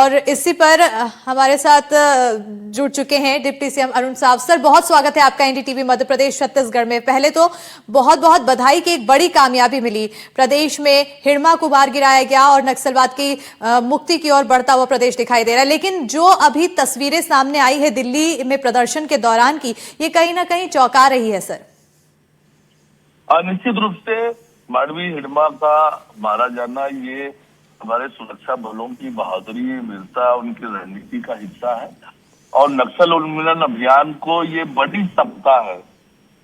और इसी पर हमारे साथ जुड़ चुके हैं डिप्टी सीएम अरुण साहब। सर, बहुत स्वागत है आपका एनडीटीवी मध्य प्रदेश छत्तीसगढ़ में। पहले तो बहुत बहुत बधाई की एक बड़ी कामयाबी मिली, प्रदेश में हिड़मा को बाहर गिराया गया और नक्सलवाद की मुक्ति की ओर बढ़ता हुआ प्रदेश दिखाई दे रहा है। लेकिन जो अभी तस्वीरें सामने आई है दिल्ली में प्रदर्शन के दौरान की, ये कहीं ना कहीं चौंका रही है सर। निश्चित रूप से मांडवी हिड़मा का मारा जाना ये हमारे सुरक्षा बलों की बहादुरी, वीरता, उनकी रणनीति का हिस्सा है और नक्सल उन्मूलन अभियान को ये बड़ी सफलता है।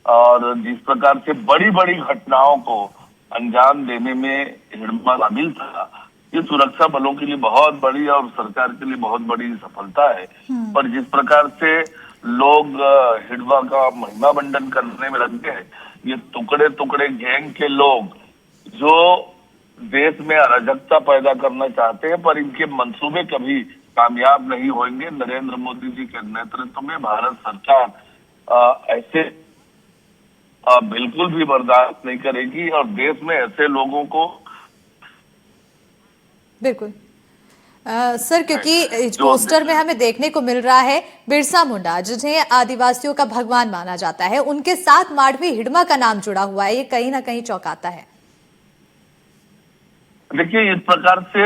और जिस प्रकार से बड़ी बड़ी घटनाओं को अंजाम देने में हिड़मा शामिल था, ये सुरक्षा बलों के लिए बहुत बड़ी और सरकार के लिए बहुत बड़ी सफलता है। पर जिस प्रकार से लोग हिड़मा का महिमा मंडन करने में लगे हैं, ये टुकड़े टुकड़े गैंग के लोग जो देश में अराजकता पैदा करना चाहते हैं, पर इनके मंसूबे कभी कामयाब नहीं होंगे। नरेंद्र मोदी जी के नेतृत्व में भारत सरकार ऐसे बिल्कुल भी बर्दाश्त नहीं करेगी और देश में ऐसे लोगों को बिल्कुल सर, क्योंकि पोस्टर में हमें देखने को मिल रहा है बिरसा मुंडा, जिन्हें आदिवासियों का भगवान माना जाता है, उनके साथ मांडवी हिड़मा का नाम जुड़ा हुआ है। ये कहीं ना कहीं चौंकाता है। देखिए, इस प्रकार से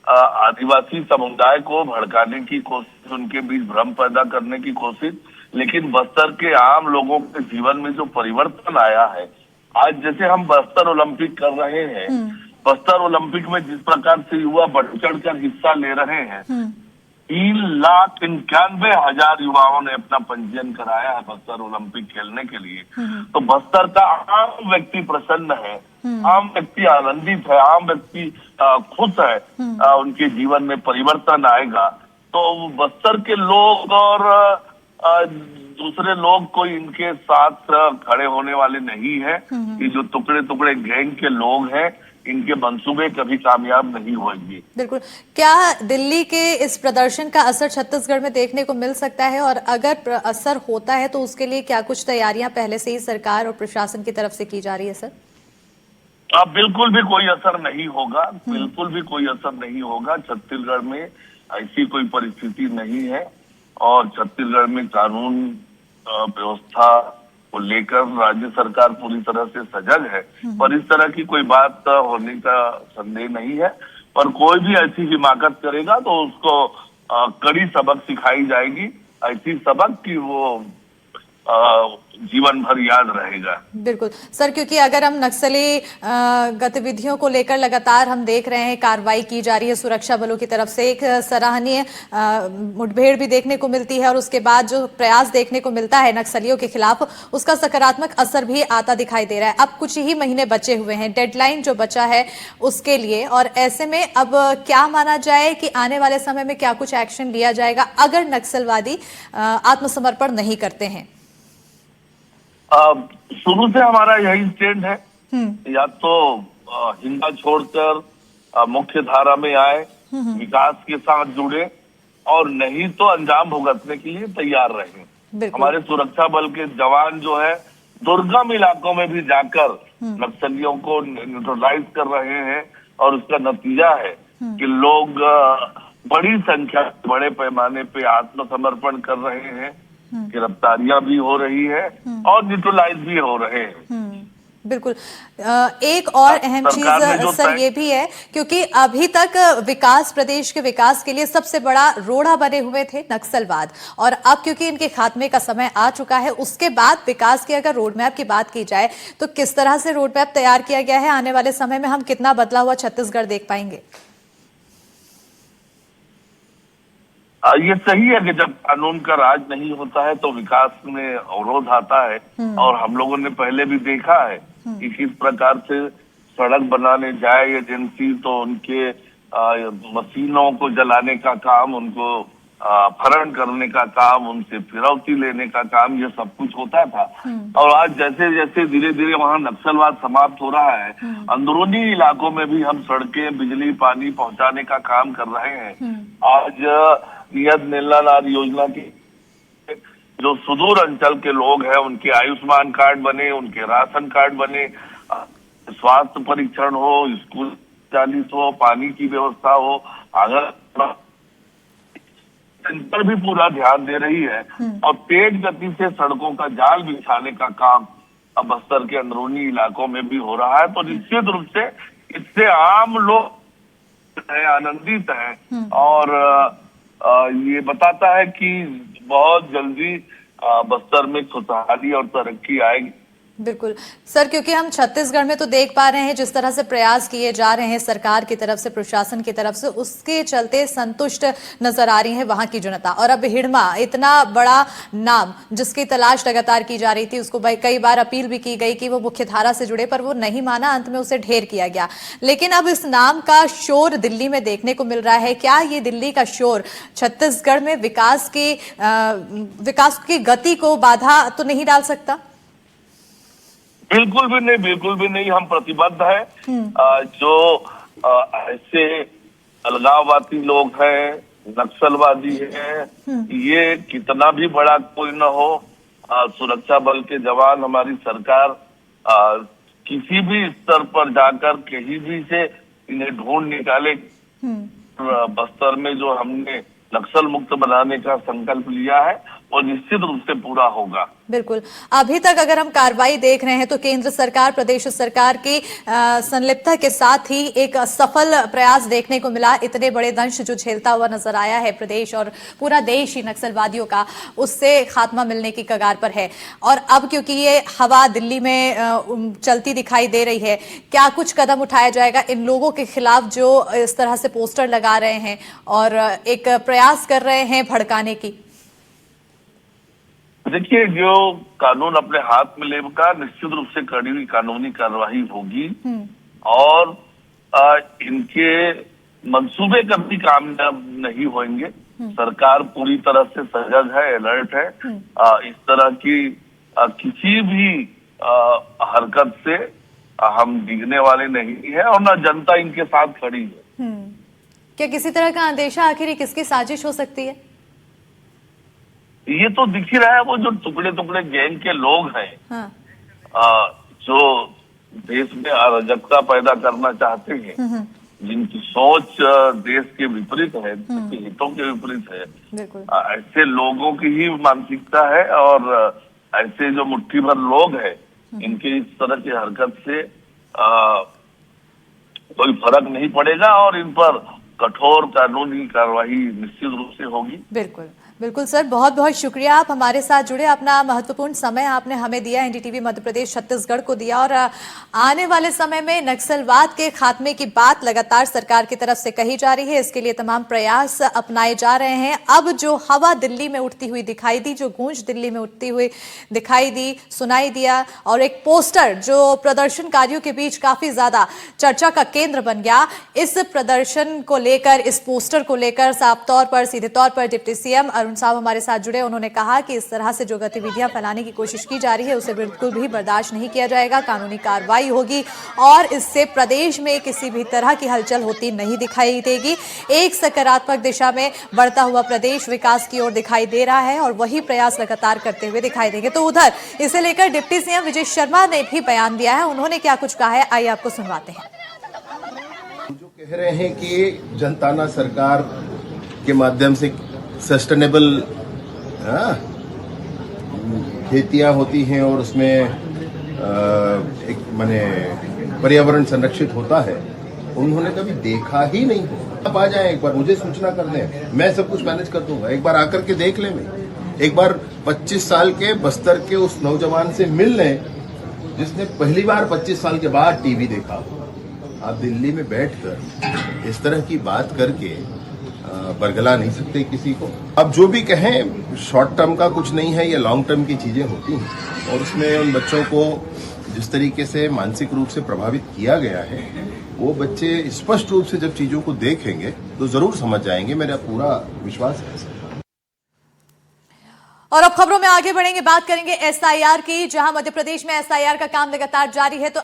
आदिवासी समुदाय को भड़काने की कोशिश, उनके बीच भ्रम पैदा करने की कोशिश, लेकिन बस्तर के आम लोगों के जीवन में जो परिवर्तन आया है, आज जैसे हम बस्तर ओलंपिक कर रहे हैं, बस्तर ओलंपिक में जिस प्रकार से युवा बढ़ चढ़ कर हिस्सा ले रहे हैं, 3,91,000 युवाओं ने अपना पंजीयन कराया है बस्तर ओलंपिक खेलने के लिए। तो बस्तर का आम व्यक्ति प्रसन्न है, आम व्यक्ति आनंदित है, आम व्यक्ति खुश है, उनके जीवन में परिवर्तन आएगा। तो बस्तर के लोग और दूसरे लोग कोई इनके साथ खड़े होने वाले नहीं है। ये जो टुकड़े टुकड़े गैंग के लोग हैं, इनके मंसूबे कभी कामयाब नहीं होंगे। बिल्कुल। क्या दिल्ली के इस प्रदर्शन का असर छत्तीसगढ़ में देखने को मिल सकता है, और अगर असर होता है तो उसके लिए क्या कुछ तैयारियां पहले से ही सरकार और प्रशासन की तरफ से की जा रही है सर? बिल्कुल भी कोई असर नहीं होगा, बिल्कुल भी कोई असर नहीं होगा। छत्तीसगढ़ में ऐसी कोई परिस्थिति नहीं है और छत्तीसगढ़ में कानून व्यवस्था को लेकर राज्य सरकार पूरी तरह से सजग है। पर इस तरह की कोई बात होने का संदेह नहीं है। पर कोई भी ऐसी हिमाकत करेगा तो उसको कड़ी सबक सिखाई जाएगी, ऐसी सबक कि वो जीवन भर याद रहेगा। बिल्कुल सर, क्योंकि अगर हम नक्सली गतिविधियों को लेकर लगातार हम देख रहे हैं कार्रवाई की जा रही है सुरक्षा बलों की तरफ से, एक सराहनीय मुठभेड़ भी देखने को मिलती है और उसके बाद जो प्रयास देखने को मिलता है नक्सलियों के खिलाफ, उसका सकारात्मक असर भी आता दिखाई दे रहा है। अब कुछ ही महीने बचे हुए हैं, डेडलाइन जो बचा है उसके लिए, और ऐसे में अब क्या माना जाए कि आने वाले समय में क्या कुछ एक्शन लिया जाएगा अगर नक्सलवादी आत्मसमर्पण नहीं करते हैं? शुरू से हमारा यही स्टैंड है, या तो हिंसा छोड़कर मुख्य धारा में आए, विकास के साथ जुड़े, और नहीं तो अंजाम भुगतने के लिए तैयार रहे। हमारे सुरक्षा बल के जवान जो है दुर्गम इलाकों में भी जाकर नक्सलियों को न्यूट्रलाइज कर रहे हैं और उसका नतीजा है कि लोग बड़ी संख्या, बड़े पैमाने पे आत्मसमर्पण कर रहे हैं, गिरफ्तारियां भी हो रही है और न्यूट्रलाइज भी हो रहे हैं। बिल्कुल। एक और अहम चीज सर ये भी है, क्योंकि अभी तक विकास, प्रदेश के विकास के लिए सबसे बड़ा रोड़ा बने हुए थे नक्सलवाद, और अब क्योंकि इनके खात्मे का समय आ चुका है, उसके बाद विकास की अगर रोड मैप की बात की जाए तो किस तरह से रोड मैप तैयार किया गया है? आने वाले समय में हम कितना बदला हुआ छत्तीसगढ़ देख पाएंगे? ये सही है कि जब कानून का राज नहीं होता है तो विकास में अवरोध आता है, और हम लोगों ने पहले भी देखा है कि किस प्रकार से सड़क बनाने जाए एजेंसी तो उनके मशीनों को जलाने का काम, उनको अपहरण करने का काम, उनसे फिरौती लेने का काम, ये सब कुछ होता था। और आज जैसे जैसे धीरे धीरे वहाँ नक्सलवाद समाप्त हो रहा है, अंदरूनी इलाकों में भी हम सड़कें, बिजली, पानी पहुंचाने का काम कर रहे हैं। आज नियत नीलानाथ योजना की जो सुदूर अंचल के लोग हैं, उनके आयुष्मान कार्ड बने, उनके राशन कार्ड बने, स्वास्थ्य परीक्षण हो, स्कूल 40 हो, पानी की व्यवस्था हो, अगर इन पर भी पूरा ध्यान दे रही है और तेज गति से सड़कों का जाल बिछाने का काम अब बस्तर के अंदरूनी इलाकों में भी हो रहा है। तो निश्चित रूप से इससे आम लोग आनंदित हैं और ये बताता है कि बहुत जल्दी बस्तर में खुशहाली और तरक्की आएगी। बिल्कुल सर, क्योंकि हम छत्तीसगढ़ में तो देख पा रहे हैं जिस तरह से प्रयास किए जा रहे हैं सरकार की तरफ से, प्रशासन की तरफ से, उसके चलते संतुष्ट नजर आ रही है वहां की जनता। और अब हिड़मा इतना बड़ा नाम जिसकी तलाश लगातार की जा रही थी, उसको कई बार अपील भी की गई कि वो मुख्य धारा से जुड़े, पर वो नहीं माना, अंत में उसे ढेर किया गया। लेकिन अब इस नाम का शोर दिल्ली में देखने को मिल रहा है। क्या ये दिल्ली का शोर छत्तीसगढ़ में विकास की गति को बाधा तो नहीं डाल सकता? बिल्कुल भी नहीं, बिल्कुल भी नहीं। हम प्रतिबद्ध हैं। जो ऐसे अलगाववादी लोग हैं, नक्सलवादी हैं, ये कितना भी बड़ा कोई न हो, सुरक्षा बल के जवान, हमारी सरकार किसी भी स्तर पर जाकर कहीं भी से इन्हें ढूंढ निकाले। बस्तर में जो हमने नक्सल मुक्त बनाने का संकल्प लिया है वो निश्चित रूप से पूरा होगा। बिल्कुल। अभी तक अगर हम कार्रवाई देख रहे हैं तो केंद्र सरकार, प्रदेश सरकार की संलिप्तता के साथ ही एक सफल प्रयास देखने को मिला। इतने बड़े दंश जो झेलता हुआ नजर आया है प्रदेश और पूरा देश ही नक्सलवादियों का, उससे खात्मा मिलने की कगार पर है। और अब क्योंकि ये हवा दिल्ली में चलती दिखाई दे रही है, क्या कुछ कदम उठाया जाएगा इन लोगों के खिलाफ जो इस तरह से पोस्टर लगा रहे हैं और एक प्रयास कर रहे हैं भड़काने की? देखिए, जो कानून अपने हाथ में लेगा निश्चित रूप से कड़ी कानूनी कार्रवाई होगी और इनके मंसूबे कभी कामयाब नहीं होंगे। सरकार पूरी तरह से सजग है, अलर्ट है। इस तरह की किसी भी हरकत से हम डिगने वाले नहीं है और ना जनता इनके साथ खड़ी है। क्या किसी तरह का अंदेशा आखिर ये किसकी साजिश हो सकती है? ये तो दिख ही रहा है, वो जो टुकड़े टुकड़े गैंग के लोग हैं। जो देश में अराजकता पैदा करना चाहते हैं, जिनकी सोच देश के विपरीत है, देश के हितों के विपरीत है, ऐसे लोगों की ही मानसिकता है। और ऐसे जो मुट्ठी भर लोग हैं, इनके इस तरह की हरकत से कोई फर्क नहीं पड़ेगा और इन पर कठोर कानूनी कार्रवाई निश्चित रूप से होगी। बिल्कुल बिल्कुल सर, बहुत बहुत शुक्रिया, आप हमारे साथ जुड़े, अपना महत्वपूर्ण समय आपने हमें दिया, एनडीटीवी मध्य प्रदेश छत्तीसगढ़ को दिया। और आने वाले समय में नक्सलवाद के खात्मे की बात लगातार सरकार की तरफ से कही जा रही है, इसके लिए तमाम प्रयास अपनाए जा रहे हैं। अब जो हवा दिल्ली में उठती हुई दिखाई दी, जो गूंज दिल्ली में उठती हुई दिखाई दी, सुनाई दिया, और एक पोस्टर जो प्रदर्शनकारियों के बीच काफी ज्यादा चर्चा का केंद्र बन गया, इस प्रदर्शन को लेकर, इस पोस्टर को लेकर साफ तौर पर, सीधे तौर पर डिप्टी सीएम अरुण साहब हमारे साथ जुड़े। उन्होंने कहा कि इस तरह से जो गतिविधियां फैलाने की कोशिश की जा रही है उसे बिल्कुल भी बर्दाश्त नहीं किया जाएगा, कानूनी कार्रवाई होगी और इससे प्रदेश में किसी भी तरह की हलचल होती नहीं दिखाई देगी। एक सकारात्मक दिशा में बढ़ता हुआ प्रदेश विकास की ओर दिखाई दे रहा है और वही प्रयास लगातार करते हुए दिखाई देंगे। तो उधर इसे लेकर डिप्टी सीएम विजय शर्मा ने भी बयान दिया है, उन्होंने क्या कुछ कहा है, आइए आपको सुनवाते हैं। जो कह रहे हैं कि जनताना सरकार के माध्यम से सस्टेनेबल खेतियां होती हैं और उसमें एक माने पर्यावरण संरक्षित होता है, उन्होंने कभी देखा ही नहीं। आप आ जाएं, एक बार मुझे सूचना कर दें, मैं सब कुछ मैनेज कर दूंगा। एक बार आकर के देख लें, एक बार 25 साल के बस्तर के उस नौजवान से मिल लें जिसने पहली बार 25 साल के बाद टीवी देखा। आप दिल्ली में बैठकर इस तरह की बात करके बरगला नहीं सकते किसी को। अब जो भी कहें, शॉर्ट टर्म का कुछ नहीं है, ये लॉन्ग टर्म की चीजें होती हैं और उसमें उन बच्चों को जिस तरीके से मानसिक रूप से प्रभावित किया गया है, वो बच्चे स्पष्ट रूप से जब चीजों को देखेंगे तो जरूर समझ जाएंगे, मेरा पूरा विश्वास है। और अब खबरों में आगे बढ़ेंगे, बात करेंगे एसआईआर की, जहां मध्य प्रदेश में एसआईआर का काम लगातार जारी है। तो